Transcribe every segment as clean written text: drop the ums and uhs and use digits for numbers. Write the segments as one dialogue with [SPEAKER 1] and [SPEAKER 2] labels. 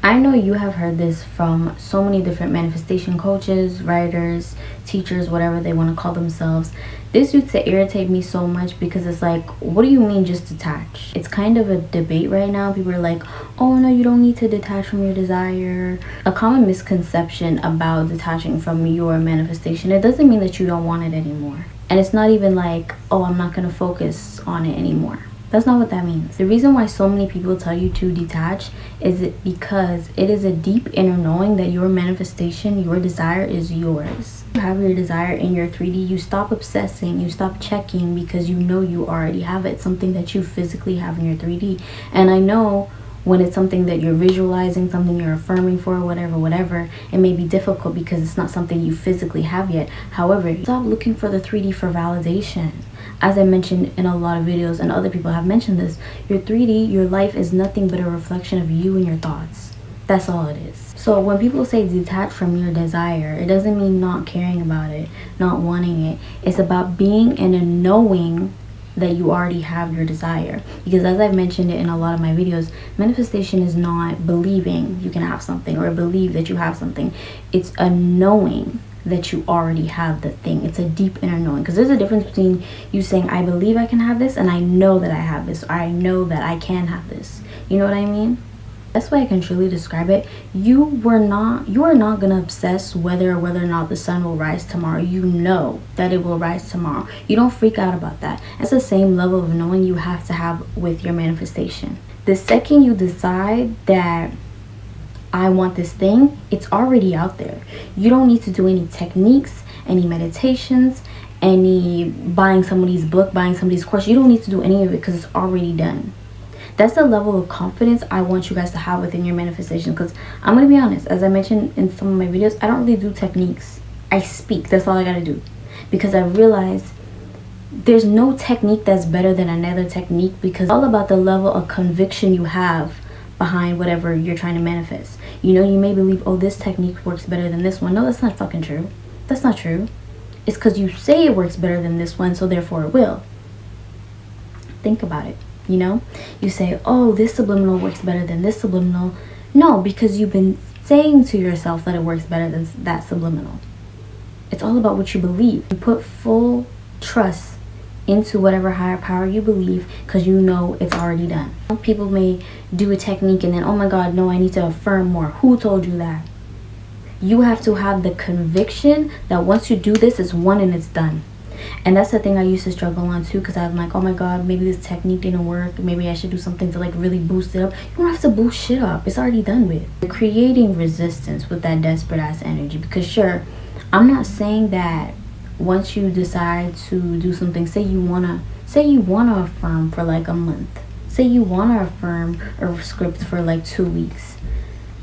[SPEAKER 1] I know you have heard this from so many different manifestation coaches, writers, teachers, whatever they want to call themselves. This used to irritate me so much because it's like, what do you mean just detach? It's kind of a debate right now. People are like, oh no, you don't need to detach from your desire. A common misconception about detaching from your manifestation, it doesn't mean that you don't want it anymore. And it's not even like, oh, I'm not going to focus on it anymore. That's not what that means. The reason why so many people tell you to detach is because it is a deep inner knowing that your manifestation, your desire is yours. You have your desire in your 3D, you stop obsessing, you stop checking because you know you already have it, something that you physically have in your 3D. And I know when it's something that you're visualizing, something you're affirming for, whatever, it may be difficult because it's not something you physically have yet. However, stop looking for the 3D for validation. As I mentioned in a lot of videos, and other people have mentioned this, your 3D, your life is nothing but a reflection of you and your thoughts. That's all it is. So when people say detach from your desire, it doesn't mean not caring about it, not wanting it. It's about being in a knowing that you already have your desire. Because as I've mentioned it in a lot of my videos, manifestation is not believing you can have something or believe that you have something. It's a knowing that you already have the thing. It's a deep inner knowing, because there's a difference between you saying I believe I can have this and I know that I have this, or I know that I can have this. You know what I mean? That's why I can truly describe it. You are not gonna obsess whether or not the sun will rise tomorrow. You know that it will rise tomorrow. You don't freak out about that. It's the same level of knowing you have to have with your manifestation. The second you decide that I want this thing, it's already out there. You don't need to do any techniques, any meditations, any buying somebody's book, buying somebody's course. You don't need to do any of it because it's already done. That's the level of confidence I want you guys to have within your manifestation. Because I'm going to be honest, as I mentioned in some of my videos, I don't really do techniques. I speak. That's all I got to do. Because I realized there's no technique that's better than another technique, because it's all about the level of conviction you have behind whatever you're trying to manifest. You know, you may believe, oh, this technique works better than this one. No, that's not fucking true. That's not true. It's because you say it works better than this one, so therefore it will. Think about it. You know, you say, oh, this subliminal works better than this subliminal. No, because you've been saying to yourself that it works better than that subliminal. It's all about what you believe. You put full trust into whatever higher power you believe, because you know it's already done. People may do a technique and then, oh my god, no, I need to affirm more. Who told you that? You have to have the conviction that once you do this, it's one and it's done. And that's the thing I used to struggle on too, because I'm like, oh my god, maybe this technique didn't work, maybe I should do something to like really boost it up. You don't have to boost shit up, it's already done with. You're creating resistance with that desperate ass energy. Because sure, I'm not saying that once you decide to do something, say you wanna affirm for like a month, say you wanna affirm a script for like 2 weeks.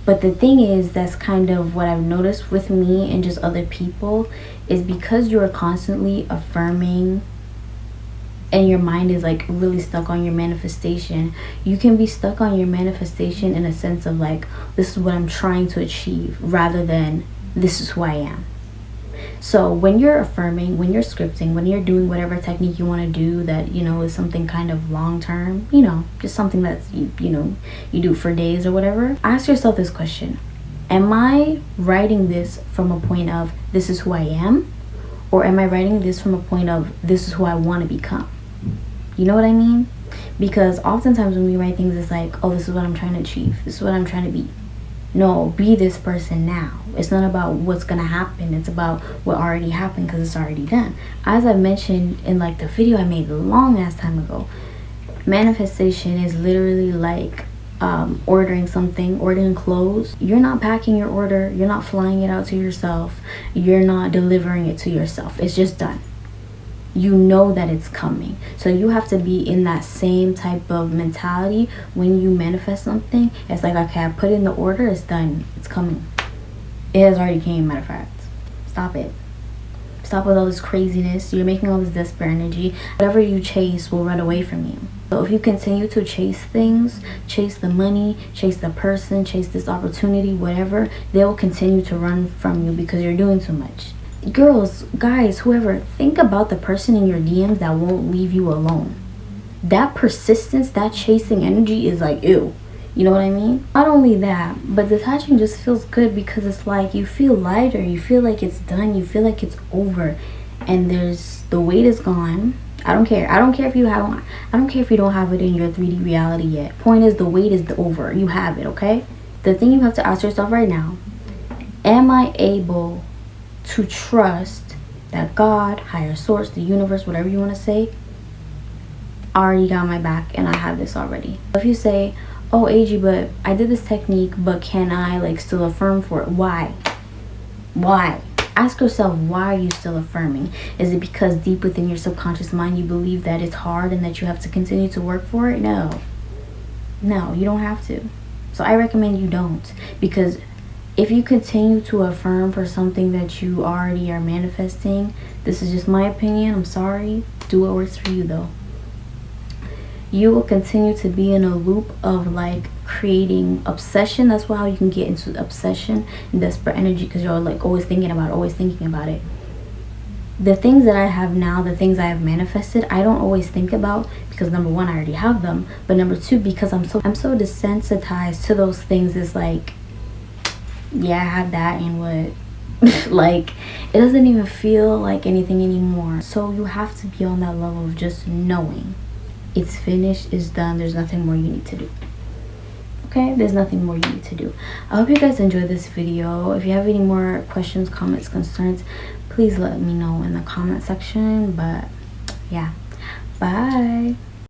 [SPEAKER 1] But the thing is, that's kind of what I've noticed with me and just other people, is because you're constantly affirming and your mind is like really stuck on your manifestation. You can be stuck on your manifestation in a sense of like, this is what I'm trying to achieve, rather than this is who I am. So when you're affirming, when you're scripting, when you're doing whatever technique you want to do that, you know, is something kind of long term, you know, just something that's, you know, you do for days or whatever, ask yourself this question: am I writing this from a point of this is who I am, or am I writing this from a point of this is who I want to become? You know what I mean? Because oftentimes when we write things, it's like, oh, this is what I'm trying to achieve, this is what I'm trying to be. No, be this person now. It's not about what's gonna happen, it's about what already happened, because it's already done. As I mentioned in like the video I made a long ass time ago, manifestation is literally like ordering something, ordering clothes. You're not packing your order, you're not flying it out to yourself, you're not delivering it to yourself. It's just done. You know that it's coming. So you have to be in that same type of mentality when you manifest something. It's like, okay, I put in the order, it's done, it's coming. It has already came, matter of fact. Stop it. Stop with all this craziness. You're making all this desperate energy. Whatever you chase will run away from you. So if you continue to chase things, chase the money, chase the person, chase this opportunity, whatever, they will continue to run from you because you're doing too much. Girls, guys, whoever, think about the person in your DMs that won't leave you alone. That persistence, that chasing energy is like, ew. You know what I mean? Not only that, but detaching just feels good because it's like you feel lighter, you feel like it's done, you feel like it's over, and there's the weight is gone. I don't care. I don't care if you have, I don't care if you don't have it in your 3D reality yet. Point is, the weight is over. You have it, okay? The thing you have to ask yourself right now, am I able to trust that God, higher source, the universe, whatever you want to say, already got my back and I have this already? If you say, oh AG, but I did this technique, but can I like still affirm for it? Why? Ask yourself, why are you still affirming? Is it because deep within your subconscious mind you believe that it's hard and that you have to continue to work for it? No, you don't have to. So I recommend you don't, because if you continue to affirm for something that you already are manifesting, this is just my opinion, I'm sorry, do what works for you though, you will continue to be in a loop of like creating obsession. That's why you can get into obsession and desperate energy, because you're like always thinking about it. The things that I have now, the things I have manifested, I don't always think about, because number one, I already have them, but number two, because I'm so desensitized to those things. It's like, yeah, I have that, and what? Like, it doesn't even feel like anything anymore. So you have to be on that level of just knowing it's finished, it's done, there's nothing more you need to do. Okay, there's nothing more you need to do. I hope you guys enjoyed this video. If you have any more questions, comments, concerns, please let me know in the comment section. But yeah, bye.